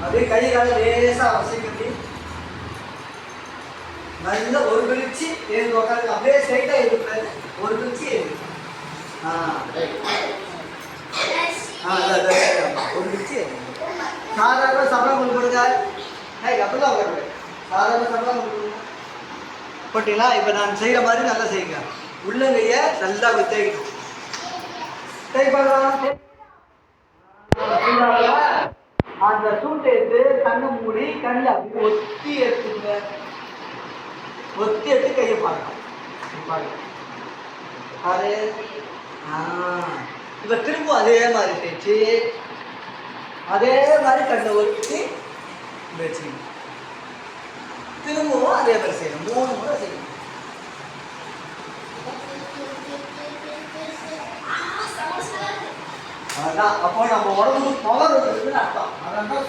அப்படியே கை கால லேசா வசைக்கி நல்ல ஒரு கழிச்சு எழுந்து உட்காந்து அப்படியே ஸ்ட்ரைட்டா எழுதுறாரு. ஒரு கழிச்சு எழுது. ஒரு கழிச்சு சாதாரண சம்பளம் கொடுங்க. அப்படிலாம் உட்காரு. சாதாரண சம்பளம் கொடுங்க போட்டீங்களா? இப்போ நான் செய்கிற மாதிரி நல்லா செய்யுங்க. உள்ளங்கைய நல்லா தேய்க்கணும். தேய்ப்பாங்க. அந்த சூட்டை எடுத்து கண்ணை மூடி கண்ணில் அப்படி ஒத்தி எடுத்துங்க. ஒத்தி எடுத்து கையை பார்க்கலாம். அது இப்போ திரும்ப அதே மாதிரி தேய்ச்சி அதே மாதிரி கண்ணை ஒத்தி வச்சுக்கணும். திரும்பவும் அதே மாதிரி செய்யணும். 3 முறை செய்யணும். அதான் அப்போ நம்ம உடம்புக்கு பவர் இருக்குதுன்னு அர்த்தம். அதான்